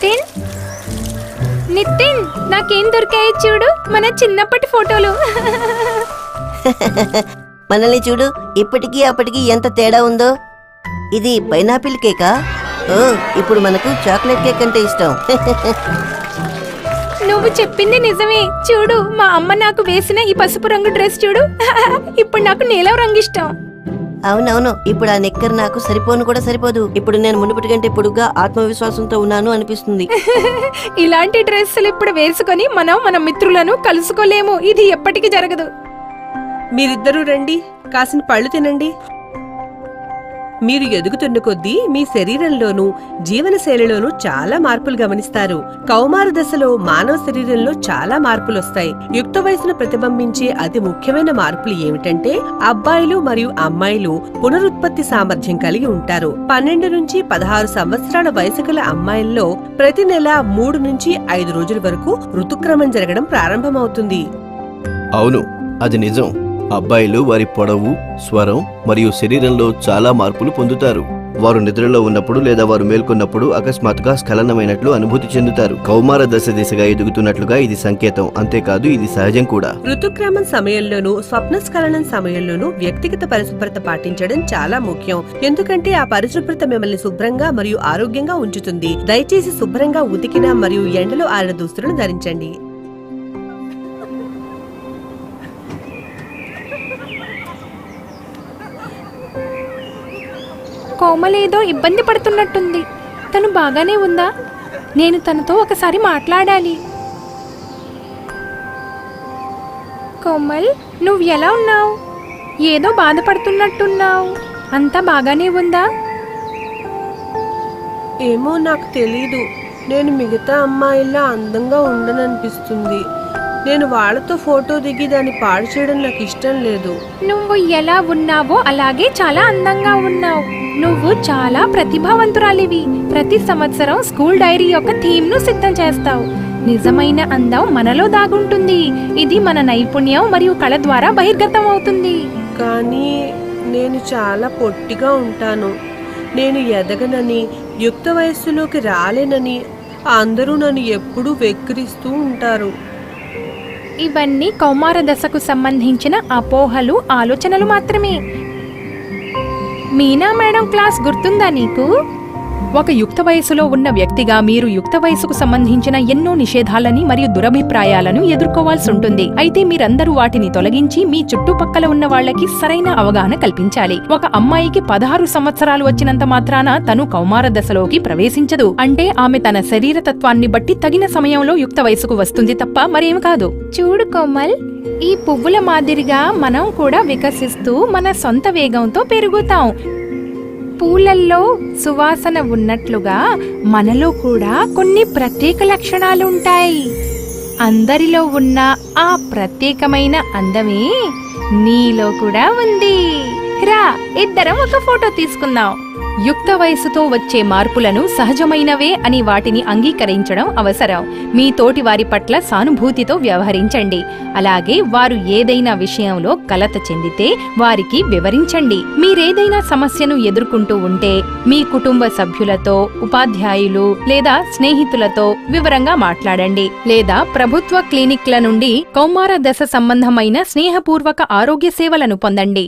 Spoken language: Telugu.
నితిన్ నితిన్ నాకేం దొరికాయి చూడు, మన చిన్నప్పటి ఫోటోలు. మనల్ని చూడు, ఇప్పటికీ అప్పటికి ఎంత తేడా ఉందో. ఇది పైనాపిల్ కేకా? ఓ, ఇప్పుడు మనకు చాక్లెట్ కేక్ అంటే ఇష్టం. నువ్వు చెప్పింది నిజమే. చూడు, మా అమ్మ నాకు వేసిన ఈ పసుపు రంగు డ్రెస్ చూడు. ఇప్పుడు నాకు నీలం రంగు ఇష్టం. అవునవును, ఇప్పుడు ఆ నిక్కర్ నాకు సరిపోను కూడా సరిపోదు. ఇప్పుడు నేను మునుపటి కంటే పొడుగ్గా ఆత్మవిశ్వాసంతో ఉన్నాను అనిపిస్తుంది. ఇలాంటి డ్రెస్సులు ఇప్పుడు వేసుకొని మనం మన మిత్రులను కలుసుకోలేము. ఇది ఎప్పటికీ జరగదు. మీరిద్దరూ రండి, కాసిన పళ్ళు తినండి. మీరు ఎదుగుతున్న కొద్దీ మీ శరీరంలోనూ జీవనశైలిలోనూ చాలా మార్పులు గమనిస్తారు. కౌమార దశలో మానవ శరీరంలో చాలా మార్పులొస్తాయి. యుక్త వయసును ప్రతిబింబించే అతి ముఖ్యమైన మార్పులు ఏమిటంటే అబ్బాయిలు మరియు అమ్మాయిలు పునరుత్పత్తి సామర్థ్యం కలిగి ఉంటారు. 12 నుంచి 16 సంవత్సరాల వయసు గల అమ్మాయిల్లో ప్రతి నెల 3 నుంచి 5 రోజుల వరకు ఋతుక్రమం జరగడం ప్రారంభమవుతుంది. అవును, అది నిజం. అబ్బాయిలు వారి పొడవు, స్వరం మరియు శరీరంలో చాలా మార్పులు పొందుతారు. వారు నిద్రలో ఉన్నప్పుడు లేదా వారు మేల్కొన్నప్పుడు అకస్మాత్తుగా స్ఖలనమైనట్లు అనుభూతి చెందుతారు. కౌమార దశ దిశగా ఎదుగుతున్నట్లుగా ఇది సంకేతం. అంతేకాదు, ఇది సహజం కూడా. ఋతుక్రమం సమయంలోనూ స్వప్న స్ఖలనం సమయంలోనూ వ్యక్తిగత పరిశుభ్రత పాటించడం చాలా ముఖ్యం. ఎందుకంటే ఆ పరిశుభ్రత మిమ్మల్ని శుభ్రంగా మరియు ఆరోగ్యంగా ఉంచుతుంది. దయచేసి శుభ్రంగా ఉతికిన మరియు ఎండలో ఆరిన దుస్తులను ధరించండి. కోమలేదో ఇబ్బంది పడుతున్నట్టుంది. తను బాగానే ఉందా? నేను తనతో ఒకసారి మాట్లాడాలి. కోమల్, నువ్వు ఎలా ఉన్నావు? ఏదో బాధపడుతున్నట్టున్నావు. అంతా బాగానే ఉందా? ఏమో, నాకు తెలీదు. నేను మిగతా అమ్మాయిలా అందంగా ఉండననిపిస్తుంది. నేను వాళ్ళతో ఫోటో దిగి దాన్ని పాడు చేయడం నాకు ఇష్టం లేదు. నువ్వు ఎలా ఉన్నావో అలాగే చాలా అందంగా ఉన్నావు. నువ్వు చాలా ప్రతిభావంతురాలివి. ప్రతి సంవత్సరం స్కూల్ డైరీ యొక్క థీమ్ ను సిద్ధం చేస్తావు. నిజమైన అందం మనలో దాగుంటుంది. ఇది మన నైపుణ్యం మరియు కళ ద్వారా బహిర్గతం అవుతుంది. కానీ నేను చాలా పొట్టిగా ఉంటాను. నేను ఎదగనని, యుక్త వయస్సులోకి రాలేనని అందరూ నన్ను ఎప్పుడూ వెక్కిరిస్తూ ఉంటారు. ఇవన్నీ కౌమార దశకు సంబంధించిన అపోహలు, ఆలోచనలు మాత్రమే. మీనా మేడం క్లాస్ గుర్తుందా నీకు? ఒక యుక్త వయసులో ఉన్న వ్యక్తిగా మీరు యుక్త వయసుకు సంబంధించిన ఎన్నో నిషేధాలని మరియు దురభిప్రాయాలను ఎదుర్కోవాల్సి ఉంటుంది. అయితే మీరందరూ వాటిని తొలగించి మీ చుట్టుపక్కల ఉన్న వాళ్ళకి సరైన అవగాహన కల్పించాలి. ఒక అమ్మాయికి 16 సంవత్సరాలు వచ్చినంత మాత్రాన తను కౌమార దశలోకి ప్రవేశించదు. అంటే ఆమె తన శరీర తత్వాన్ని బట్టి తగిన సమయంలో యుక్త వయసుకు వస్తుంది తప్ప మరేం కాదు. చూడు కోమల్, ఈ పువ్వుల మాదిరిగా మనం కూడా వికసిస్తూ మన సొంత వేగంతో పెరుగుతాం. పూలల్లో సువాసన ఉన్నట్లుగా మనలో కూడా కొన్ని ప్రత్యేక లక్షణాలు ఉంటాయి. అందరిలో ఉన్న ఆ ప్రత్యేకమైన అందమే నీలో కూడా ఉంది. రా, ఇద్దరం ఒక ఫోటో తీసుకుందాం. యుక్త వయసుతో వచ్చే మార్పులను సహజమైనవే అని వాటిని అంగీకరించడం అవసరం. మీ తోటి వారి పట్ల సానుభూతితో వ్యవహరించండి. అలాగే వారు ఏదైనా విషయంలో కలత చెందితే వారికి వివరించండి. మీరేదైనా సమస్యను ఎదుర్కొంటూ ఉంటే మీ కుటుంబ సభ్యులతో, ఉపాధ్యాయులు లేదా స్నేహితులతో వివరంగా మాట్లాడండి. లేదా ప్రభుత్వ క్లినిక్ల నుండి కౌమార దశ సంబంధమైన స్నేహపూర్వక ఆరోగ్య సేవలను పొందండి.